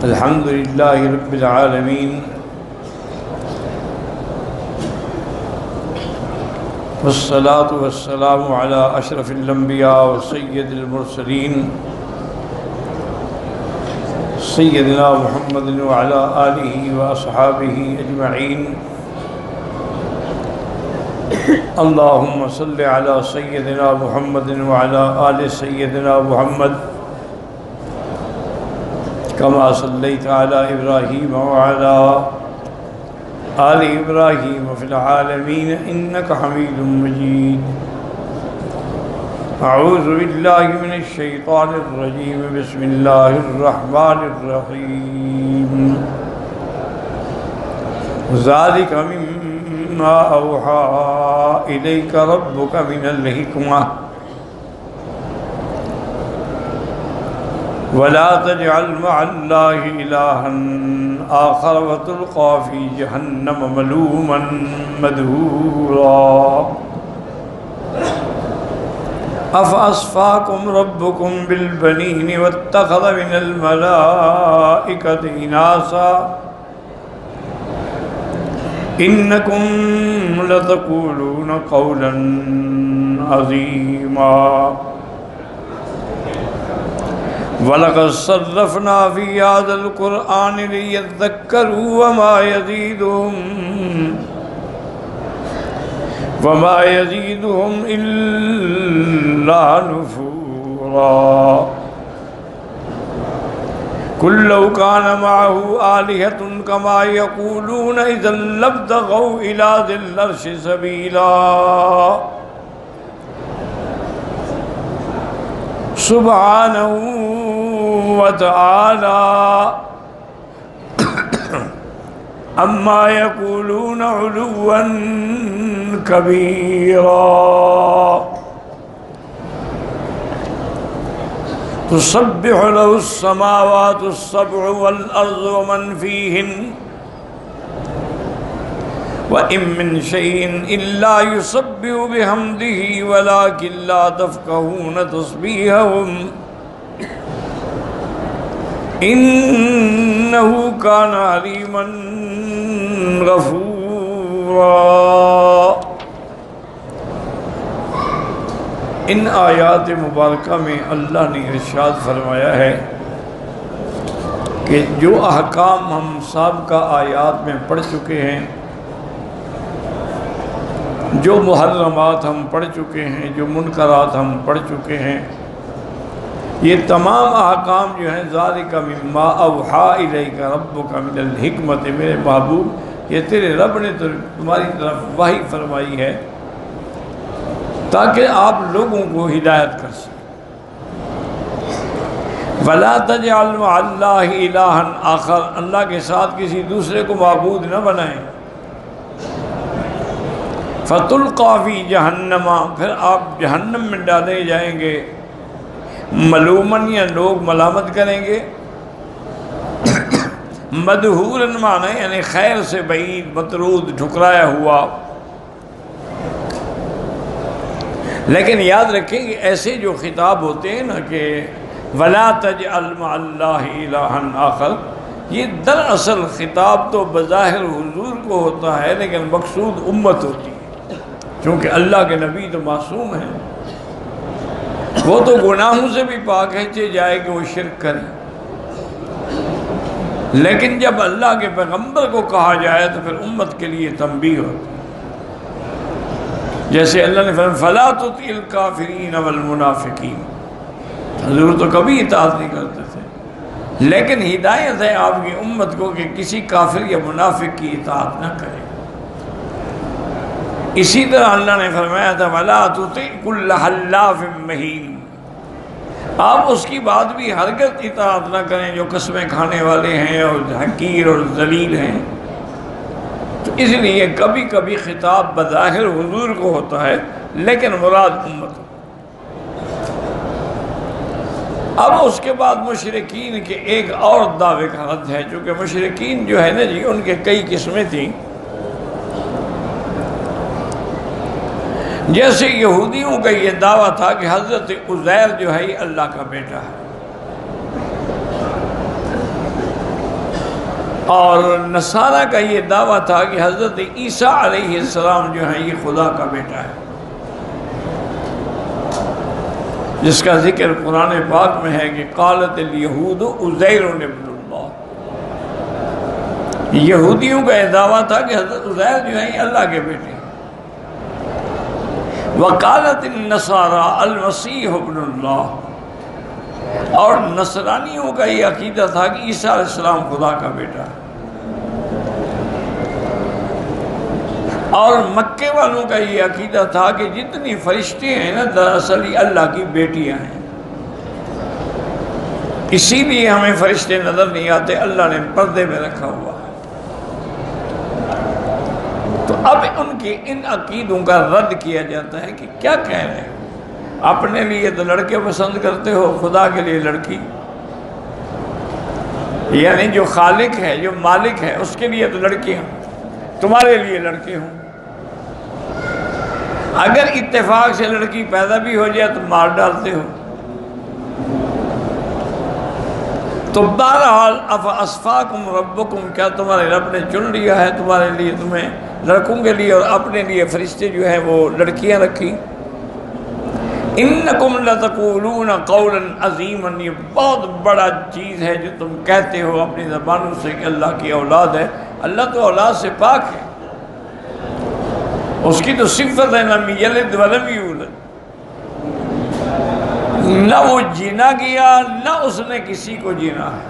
الحمد للہ رب العالمین والصلاة والسلام علی اشرف الانبیاء وسید المرسلین سیدنا محمد وعلی آلہ واصحابہ اجمعین اللہم صل علی سیدنا محمد وعلی آل سیدنا محمد كما صليت على إبراهيم وعلى آل إبراهيم في العالمين إنك حميد مجيد أعوذ بالله من الشيطان الرجيم بسم الله الرحمن الرحيم ذلك مما أوحى إليك ربك من الحكمة ولا تجعل مع الله إلها آخر وتلقى في جهنم ملوما مدحورا أفأصفاكم ربكم بالبنين واتخذ من الملائكة إناثا إنكم لتقولون قولا عظيما وَلَقَدْ صَرَّفْنَا فِي هَذَا الْقُرْآنِ لِيَذَّكَّرُوا وَمَا يَزِيدُهُمْ إِلَّا نُفُورًا قُلْ لَوْ كَانَ مَعَهُ آلِهَةٌ كَمَا يَقُولُونَ إِذًا لَابْتَغَوْا إِلَى ذِي الْعَرْشِ سَبِيلًا سُبْحَانَهُ وتعالى عما يقولون علوا كبيرا تسبح له السماوات السبع والأرض ومن فيهن وإن من شيء إلا يسبح بحمده ولكن لا تفقهون تسبيحهم إنه كان عليما غفورا۔ ان آیات مبارکہ میں اللہ نے ارشاد فرمایا ہے کہ جو احکام ہم سابقہ آیات میں پڑھ چکے ہیں، جو محرمات ہم پڑھ چکے ہیں، جو منکرات ہم پڑھ چکے ہیں، یہ تمام احکام جو ہیں ذالک مما اوحا الیک ربک من الحکمت، میرے محبوب یہ تیرے رب نے تمہاری طرف وحی فرمائی ہے تاکہ آپ لوگوں کو ہدایت کر سکیں۔ ولا تجعل مع اللہ الہا آخر، اللہ کے ساتھ کسی دوسرے کو معبود نہ بنائیں۔ فتلقى فی جہنم، پھر آپ جہنم میں ڈالے جائیں گے، ملومن یا لوگ ملامت کریں گے، مدحورن معنی یعنی خیر سے بعید، مطرود، ٹھکرایا ہوا۔ لیکن یاد رکھیں کہ ایسے جو خطاب ہوتے ہیں نا کہ ولا تجعل مع اللہ الہا آخر، یہ دراصل خطاب تو بظاہر حضور کو ہوتا ہے لیکن مقصود امت ہوتی ہے، چونکہ اللہ کے نبی تو معصوم ہیں، وہ تو گناہوں سے بھی پاک ہے، چاہے کہ وہ شرک کریں، لیکن جب اللہ کے پیغمبر کو کہا جائے تو پھر امت کے لیے تنبیہ ہوتی ہے۔ جیسے اللہ نے فرمایا فَلَا تُطِعِ الْكَافِرِينَ وَالْمُنَافِقِينَ، حضور تو کبھی اطاعت نہیں کرتے تھے، لیکن ہدایت ہے آپ کی امت کو کہ کسی کافر یا منافق کی اطاعت نہ کرے۔ اسی طرح اللہ نے فرمایا تھا وَلَا تُطِعْ كُلَّ حَلَّافٍ مَّهِينٍ، آپ اس کی بات بھی ہرگز اطاعت نہ کریں جو قسمیں کھانے والے ہیں اور حقیر اور ذلیل ہیں۔ تو اس لیے کبھی کبھی خطاب بظاہر حضور کو ہوتا ہے لیکن مراد امت ہو۔ اب اس کے بعد مشرکین کے ایک اور دعوے کا رد ہے، چونکہ مشرکین جو ہے نا جی ان کے کئی قسمیں تھیں۔ جیسے یہودیوں کا یہ دعویٰ تھا کہ حضرت عزیر جو ہے یہ اللہ کا بیٹا ہے، اور نصارہ کا یہ دعویٰ تھا کہ حضرت عیسیٰ علیہ السلام جو ہیں یہ خدا کا بیٹا ہے، جس کا ذکر قرآن پاک میں ہے کہ قالت الیہود عزیر ابن اللہ، یہودیوں کا یہ دعویٰ تھا کہ حضرت عزیر جو ہیں یہ اللہ کے بیٹے ہیں۔ وقالت النصارى المسیح ابن اللہ، اور نصرانیوں کا یہ عقیدہ تھا کہ عیسیٰ علیہ السلام خدا کا بیٹا ہے، اور مکے والوں کا یہ عقیدہ تھا کہ جتنی فرشتے ہیں نا دراصل یہ اللہ کی بیٹیاں ہیں، اسی لیے ہمیں فرشتے نظر نہیں آتے، اللہ نے پردے میں رکھا ہوا ہے۔ تو اب ان کے ان عقیدوں کا رد کیا جاتا ہے کہ کیا کہہ رہے ہیں، اپنے لیے تو لڑکے پسند کرتے ہو، خدا کے لیے لڑکی، یعنی جو خالق ہے جو مالک ہے اس کے لیے تو لڑکیاں، تمہارے لیے لڑکے ہوں، اگر اتفاق سے لڑکی پیدا بھی ہو جائے تو مار ڈالتے ہو۔ تو بہرحال افاصفاکم ربکم، کیا تمہارے رب نے چن لیا ہے تمہارے لیے تمہیں لڑکوں کے لیے، اور اپنے لیے فرشتے جو ہیں وہ لڑکیاں رکھی۔ انکم لتقولون قولا عظیما، یہ بہت بڑا چیز ہے جو تم کہتے ہو اپنی زبانوں سے کہ اللہ کی اولاد ہے۔ اللہ تو اولاد سے پاک ہے، اس کی تو صفت ہے لم یلد ولم یولد، نہ وہ جینا گیا نہ اس نے کسی کو جینا ہے،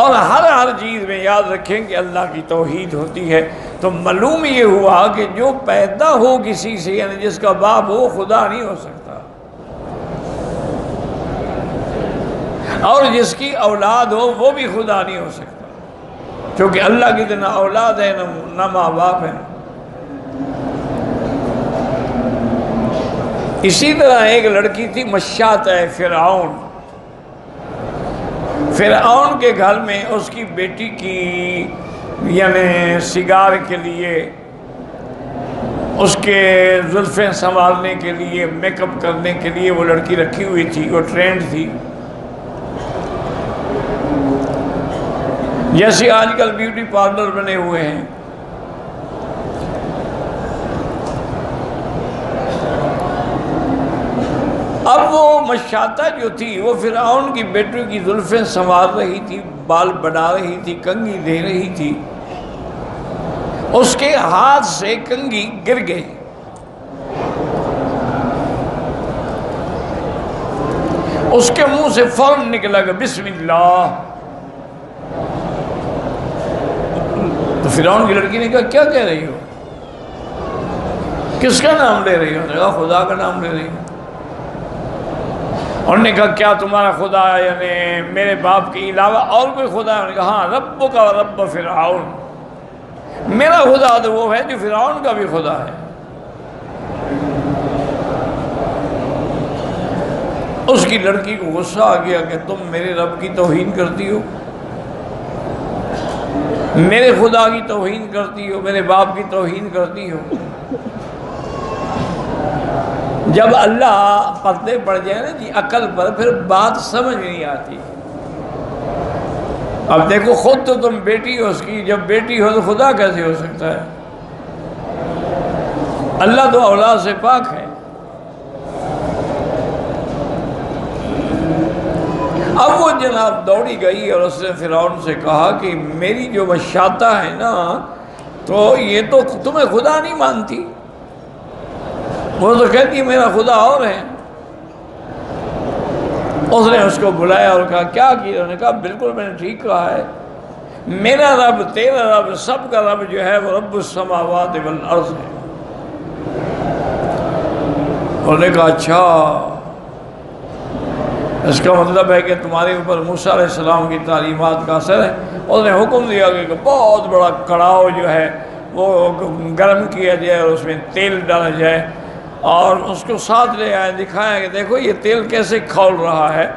اور ہر چیز میں یاد رکھیں کہ اللہ کی توحید ہوتی ہے۔ تو معلوم یہ ہوا کہ جو پیدا ہو کسی سے، یعنی جس کا باپ ہو، خدا نہیں ہو سکتا، اور جس کی اولاد ہو وہ بھی خدا نہیں ہو سکتا، کیونکہ اللہ کی تو نہ اولاد ہے نہ ماں باپ ہے۔ اسی طرح ایک لڑکی تھی مشاطہ فرعون، فرعون کے گھر میں اس کی بیٹی کی یعنی سگار کے لیے، اس کے زلفیں سنوارنے کے لیے، میک اپ کرنے کے لیے وہ لڑکی رکھی ہوئی تھی، وہ ٹرینڈ تھی، جیسے آج کل بیوٹی پارلر بنے ہوئے ہیں۔ اب وہ مشاطہ جو تھی وہ فرعون کی بیٹی کی زلفیں سنوار رہی تھی، بال بنا رہی تھی، کنگھی دے رہی تھی، اس کے ہاتھ سے کنگھی گر گئی، اس کے منہ سے فوراً نکلا کہ بسم اللہ۔ تو فرعون کی لڑکی نے کہا کیا کہہ رہی ہو، کس کا نام لے رہی ہو؟ نے کہا خدا کا نام لے رہی ہوں۔ انہوں نے کہا کیا تمہارا خدا یعنی میرے باپ کے علاوہ اور کوئی خدا ہے؟ انہوں نے کہا ہاں، ربک و رب فرعون، میرا خدا تو وہ ہے جو فرعون کا بھی خدا ہے۔ اس کی لڑکی کو غصہ آ گیا کہ تم میرے رب کی توہین کرتی ہو، میرے خدا کی توہین کرتی ہو، میرے باپ کی توہین کرتی ہو۔ جب اللہ پردے پڑ جائے نا جی عقل پر، پھر بات سمجھ نہیں آتی۔ اب دیکھو خود تو تم بیٹی ہو اس کی، جب بیٹی ہو تو خدا کیسے ہو سکتا ہے؟ اللہ تو اولاد سے پاک ہے۔ اب وہ جناب دوڑی گئی اور اس نے فرعون سے کہا کہ میری جو مشاطہ ہے نا تو یہ تو تمہیں خدا نہیں مانتی، وہ تو کہتی ہے میرا خدا اور ہے۔ اس نے اس کو بلایا اور کہا کیا کیا؟ انہوں نے کہا بالکل میں نے ٹھیک کہا ہے، میرا رب تیرا رب سب کا رب جو ہے وہ رب السماوات والارض ہے۔ انہوں نے کہا اچھا، اس کا مطلب ہے کہ تمہارے اوپر موسیٰ علیہ السلام کی تعلیمات کا اثر ہے۔ اس نے حکم دیا کہ بہت بڑا کڑاؤ جو ہے وہ گرم کیا جائے اور اس میں تیل ڈالا جائے، اور اس کو ساتھ لے آئے، دکھایا کہ دیکھو یہ تیل کیسے کھول رہا ہے،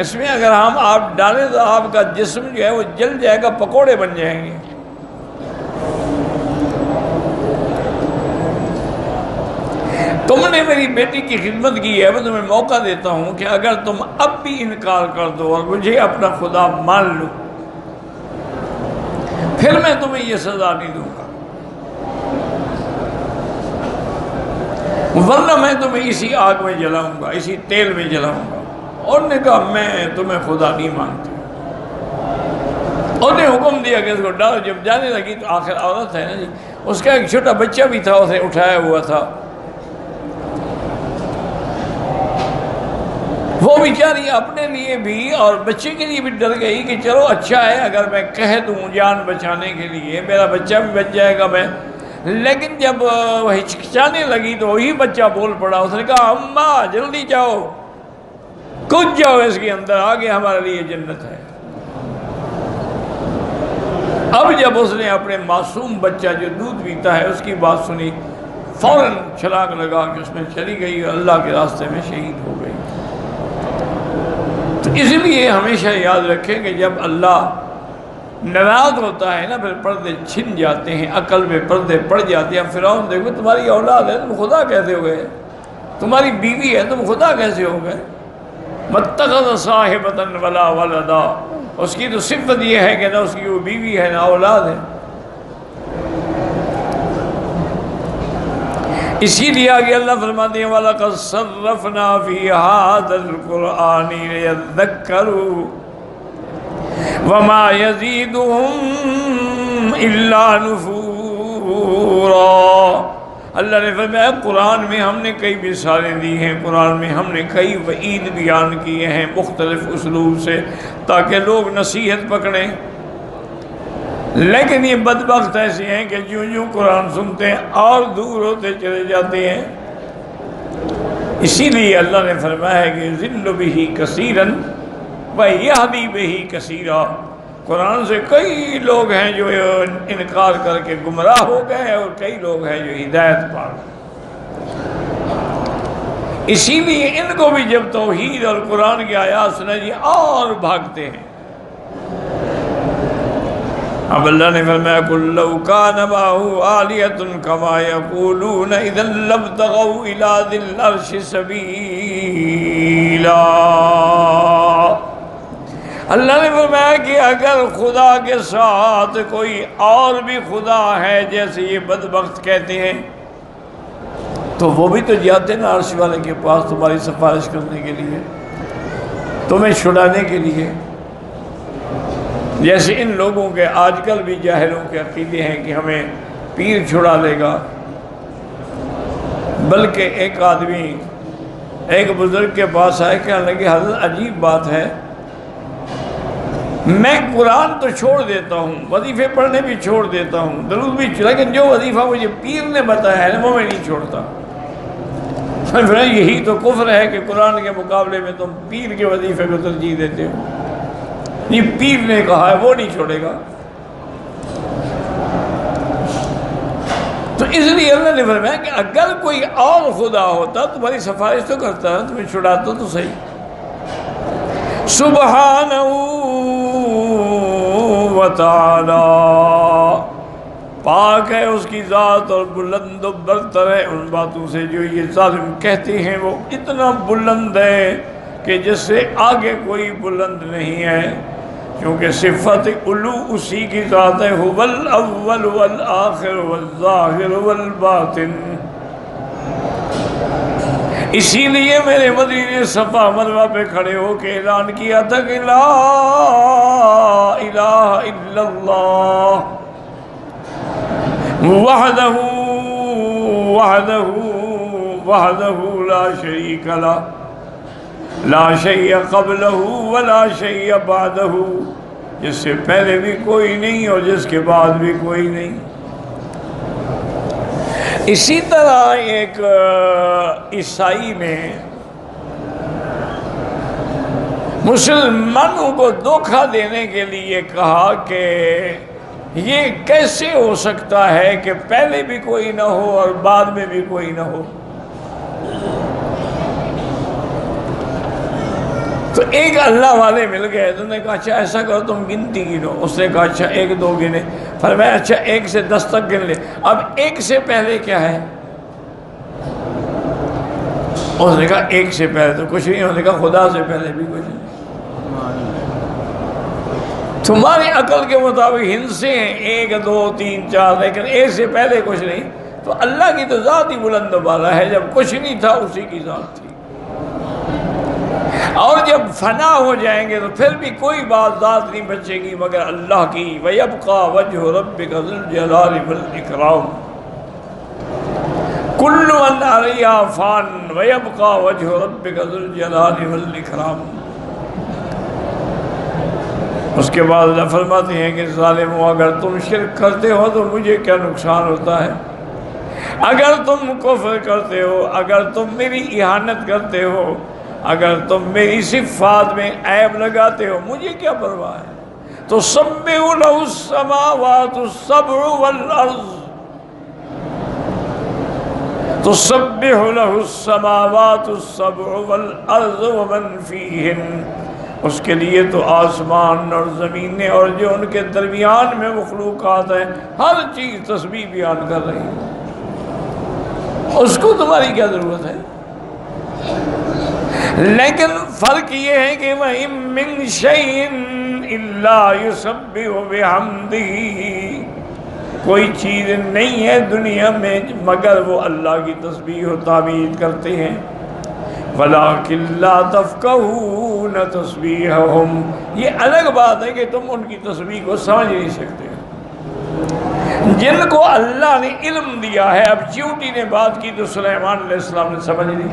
اس میں اگر ہم آپ ڈالیں تو آپ کا جسم جو ہے وہ جل جائے گا، پکوڑے بن جائیں گے۔ تم نے میری بیٹی کی خدمت کی ہے، میں تمہیں موقع دیتا ہوں کہ اگر تم اب بھی انکار کر دو اور مجھے اپنا خدا مان لو، پھر میں تمہیں یہ سزا نہیں دوں گا، ورنہ میں تمہیں اسی آگ میں جلاؤں گا، اسی تیل میں جلاؤں گا۔ اور نے کہا میں تمہیں خدا نہیں مانتی۔ اور نے حکم دیا کہ اس کو ڈالو۔ جب جانے لگی تو آخر عورت ہے نا جی، اس کا ایک چھوٹا بچہ بھی تھا، اسے اٹھایا ہوا تھا، وہ بیچاری اپنے لیے بھی اور بچے کے لیے بھی ڈر گئی کہ چلو اچھا ہے اگر میں کہہ دوں جان بچانے کے لیے میرا بچہ بھی بچ جائے گا میں۔ لیکن جب وہ ہچکچانے لگی تو وہی بچہ بول پڑا، اس نے کہا اماں جلدی جاؤ، کود جاؤ اس کے اندر، آگے ہمارے لیے جنت ہے۔ اب جب اس نے اپنے معصوم بچہ جو دودھ پیتا ہے اس کی بات سنی، فوراً چھلانگ لگا کہ اس میں چلی گئی اور اللہ کے راستے میں شہید ہو گئی۔ تو اس لیے ہمیشہ یاد رکھیں کہ جب اللہ ناراض ہوتا ہے نا پھر پردے چھن جاتے ہیں، عقل میں پردے پڑ جاتے ہیں۔ فرعون دیکھو تمہاری اولاد ہے، تم خدا کیسے ہو گئے؟ تمہاری بیوی ہے، تم خدا کیسے ہو گئے؟ متخذ صاحبۃ ولا ولدا، اس کی تو صفت یہ ہے کہ نہ اس کی وہ بیوی ہے نہ اولاد ہے۔ اسی لیے آگے اللہ فرماتے ہیں وَلَقَدْ صَرَّفْنَا فِي هَذَا الْقُرْآنِ لِيَذَّكَّرُوا وَمَا يَزِيدُهُمْ إِلَّا نُفُورًا۔ اللہ نے فرمایا قرآن میں ہم نے کئی مثالیں دی ہیں، قرآن میں ہم نے کئی وعید بیان کیے ہیں مختلف اسلوب سے تاکہ لوگ نصیحت پکڑیں، لیکن یہ بدبخت ایسے ہیں کہ جو قرآن سنتے ہیں اور دور ہوتے چلے جاتے ہیں۔ اسی لیے اللہ نے فرمایا ہے کہ ذل بہ کثیرا ویہدی بہ کثیرا، قرآن سے کئی لوگ ہیں جو انکار کر کے گمراہ ہو گئے اور کئی لوگ ہیں جو ہدایت پا گئے۔ اسی لیے ان کو بھی جب توحید اور قرآن کی آیات سنا جی اور بھاگتے ہیں۔ اب اللہ نے فرمایا قُل لَوْ كَانَ مَعَهُ آلِهَةٌ كَمَا يَقُولُونَ إِذًا لَابْتَغَوْا إِلَىٰ ذِي الْعَرْشِ سَبِيلًا۔ اللہ نے فرمایا کہ اگر خدا کے ساتھ کوئی اور بھی خدا ہے جیسے یہ بدبخت کہتے ہیں تو وہ بھی تو جاتے نا عرش والے کے پاس تمہاری سفارش کرنے کے لیے، تمہیں چھڑانے کے لیے۔ جیسے ان لوگوں کے آج کل بھی جاہلوں کے عقیدے ہیں کہ ہمیں پیر چھڑا لے گا۔ بلکہ ایک آدمی ایک بزرگ کے پاس آئے کہنے لگے حضرت عجیب بات ہے، میں قرآن تو چھوڑ دیتا ہوں، وظیفے پڑھنے بھی چھوڑ دیتا ہوں، درود بھی، لیکن جو وظیفہ مجھے پیر نے بتایا ہے وہ میں نہیں چھوڑتا۔ یہی تو کفر ہے کہ قرآن کے مقابلے میں تم پیر کے وظیفے کو ترجیح دیتے ہو۔ یہ پیر نے کہا ہے وہ نہیں چھوڑے گا۔ تو اس لیے اللہ نے فرمایا کہ اگر کوئی اور خدا ہوتا تمہاری سفارش تو کرتا، تمہیں چھڑاتا تو صحیح۔ سبحانہ وتعالی، پاک ہے اس کی ذات اور بلند و برتر ہے ان باتوں سے جو یہ ظالم کہتے ہیں۔ وہ اتنا بلند ہے کہ جس سے آگے کوئی بلند نہیں ہے، کیونکہ صفت علو اسی کی ذات ہے۔ هو الاول والآخر والظاہر والباطن۔ اسی لیے میرے مدنی نے صفا مروہ پہ کھڑے ہو کے اعلان کیا تھا کہ لا الہ الا اللہ وحدہ وحدہ وحدہ لا شریک لہ لا شیء قبلہ ولا شیء بعدہ، جس سے پہلے بھی کوئی نہیں اور جس کے بعد بھی کوئی نہیں۔ اسی طرح ایک عیسائی نے مسلمانوں کو دھوکہ دینے کے لیے کہا کہ یہ کیسے ہو سکتا ہے کہ پہلے بھی کوئی نہ ہو اور بعد میں بھی کوئی نہ ہو۔ تو ایک اللہ والے مل گئے، تو نے کہا اچھا ایسا کرو تم گنتی گنو۔ اس نے کہا اچھا 1 2 گنے، فرمایا اچھا 1 سے 10 تک گن لے۔ اب 1 سے پہلے کیا ہے؟ اس نے کہا ایک سے پہلے تو کچھ نہیں، اس نے کہا خدا سے پہلے بھی کچھ نہیں۔ تمہاری عقل کے مطابق ہندسے ہیں 1 2 3 4، لیکن ایک سے پہلے کچھ نہیں۔ تو اللہ کی تو ذات ہی بلند و بالا ہے، جب کچھ نہیں تھا اسی کی ذات تھی، اور جب فنا ہو جائیں گے تو پھر بھی کوئی بات ذات نہیں بچے گی مگر اللہ کی۔ وَيَبْقَى وَجْهُ رَبِّكَ ذُو الْجَلَالِ وَالْإِكْرَامِ كُلُّ مَنْ عَلَيْهَا فَانٍ وَيَبْقَى وَجْهُ رَبِّكَ ذُو الْجَلَالِ وَالْإِكْرَامِ۔ اس کے بعد اللہ فرماتے ہیں کہ ظالمو، اگر تم شرک کرتے ہو تو مجھے کیا نقصان ہوتا ہے؟ اگر تم کفر کرتے ہو، اگر تم میری اہانت کرتے ہو، اگر تم میری صفات میں عیب لگاتے ہو، مجھے کیا پرواہ ہے؟ تسبح لہ السماوات السبع والارض، تسبح لہ السماوات السبع والارض ومن فیہن، اس کے لیے تو آسمان اور زمینیں اور جو ان کے درمیان میں مخلوقات ہیں ہر چیز تسبیح بیان کر رہی ہے، اس کو تمہاری کیا ضرورت ہے؟ لیکن فرق یہ ہے کہ وَإِن مِّن شَيْءٍ إِلَّا يُسَبِّحُ بِحَمْدِهِ، کوئی چیز نہیں ہے دنیا میں مگر وہ اللہ کی تسبیح و تعمید کرتے ہیں۔ وَلَٰكِن لَّا تَفْقَهُونَ تَسْبِيحَهُمْ، یہ الگ بات ہے کہ تم ان کی تسبیح کو سمجھ نہیں سکتے۔ جن کو اللہ نے علم دیا ہے، اب چیونٹی نے بات کی تو سلیمان علیہ السلام نے سمجھ لی،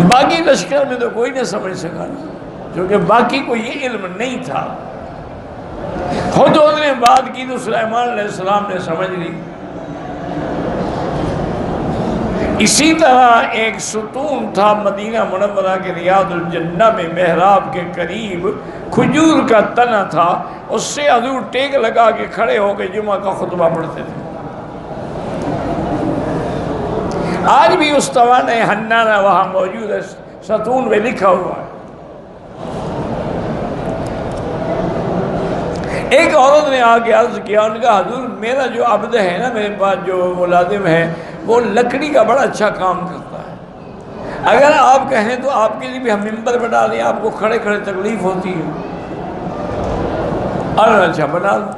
باقی لشکر میں تو کوئی نہ سمجھ سکا، کیونکہ باقی کو یہ علم نہیں تھا۔ ہدہد نے بات کی تو سلیمان علیہ السلام نے سمجھ لی۔ اسی طرح ایک ستون تھا مدینہ منورہ کے ریاض الجنہ میں، محراب کے قریب کھجور کا تنا تھا، اس سے حضور ٹیک لگا کے کھڑے ہو کے جمعہ کا خطبہ پڑھتے تھے۔ آج بھی اس توانہ حنانہ وہاں موجود ہے، ستون میں لکھا ہوا ہے۔ ایک عورت نے آ کے عرض کیا، ان کا حضور میرا جو عبد ہے نا، میرے پاس جو ملازم ہے، وہ لکڑی کا بڑا اچھا کام کرتا ہے، اگر آپ کہیں تو آپ کے لیے بھی ہم ممبر بنا دیں، آپ کو کھڑے کھڑے تکلیف ہوتی ہے۔ اچھا بنا دو۔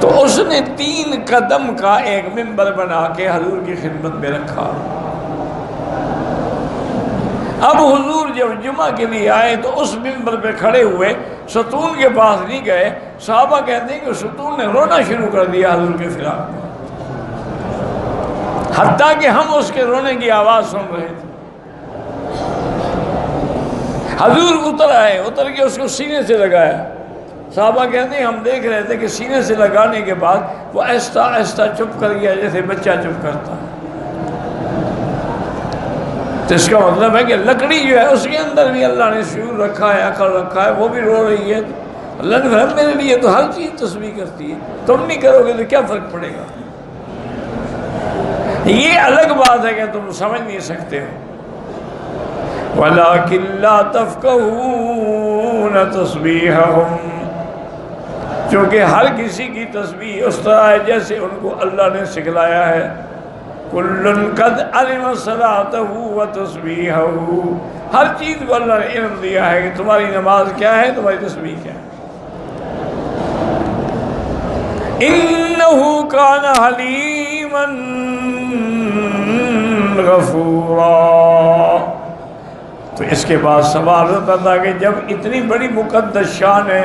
تو اس نے 3 قدم کا ایک ممبر بنا کے حضور کی خدمت میں رکھا۔ اب حضور جب جمعہ کے لیے آئے تو اس ممبر پہ کھڑے ہوئے، ستون کے پاس نہیں گئے۔ صحابہ کہتے ہیں کہ ستون نے رونا شروع کر دیا حضور کے فراق میں، حتیٰ کہ ہم اس کے رونے کی آواز سن رہے تھے۔ حضور اتر آئے، اتر کے اس کو سینے سے لگایا۔ صحابہ کہتے ہیں ہم دیکھ رہے تھے کہ سینے سے لگانے کے بعد وہ آہستہ آہستہ چپ کر گیا، جیسے بچہ چپ کرتا ہے۔ تو اس کا مطلب ہے کہ لکڑی جو ہے اس کے اندر بھی اللہ نے شعور رکھا ہے، عقل رکھا ہے، وہ بھی رو رہی ہے۔ اللہ نے فرمایا میرے لیے تو ہر چیز تسبیح کرتی ہے، تم نہیں کرو گے تو کیا فرق پڑے گا؟ یہ الگ بات ہے کہ تم سمجھ نہیں سکتے ہو۔ وَلَٰكِن لَّا تَفْقَهُونَ تَسْبِيحَهُمْ، کیونکہ ہر کسی کی تسبیح اس طرح ہے جیسے ان کو اللہ نے سکھلایا ہے۔ کُلٌّ قَدْ عَلِمَ صَلَاتَهُ وَتَسْبِيحَهُ، ہر چیز کو اللہ نے علم دیا ہے کہ تمہاری نماز کیا ہے، تمہاری تسبیح کیا ہے۔ إِنَّهُ كَانَ حَلِيمًا غَفُورًا۔ تو اس کے بعد سوال ہوتا تھا کہ جب اتنی بڑی مقدس شان ہے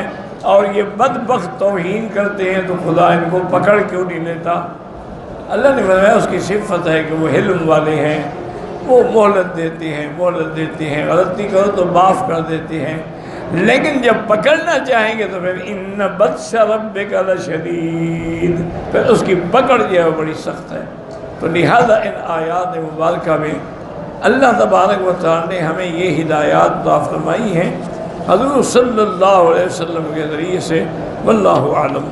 اور یہ بدبخت توہین کرتے ہیں تو خدا ان کو پکڑ کیوں نہیں لیتا؟ اللہ نے فرمایا اس کی صفت ہے کہ وہ حلم والے ہیں، وہ مہلت دیتے ہیں، غلطی کرو تو معاف کر دیتے ہیں، لیکن جب پکڑنا چاہیں گے تو پھر ان بطش ربک لشدید، پھر اس کی پکڑ جو ہے وہ بڑی سخت ہے۔ تو لہذا ان آیات مبارکہ میں اللہ تبارک و تعالی نے ہمیں یہ ہدایات عطا فرمائی ہیں حضور صلی اللہ علیہ وسلم کے ذریعے سے۔ واللہ اعلم۔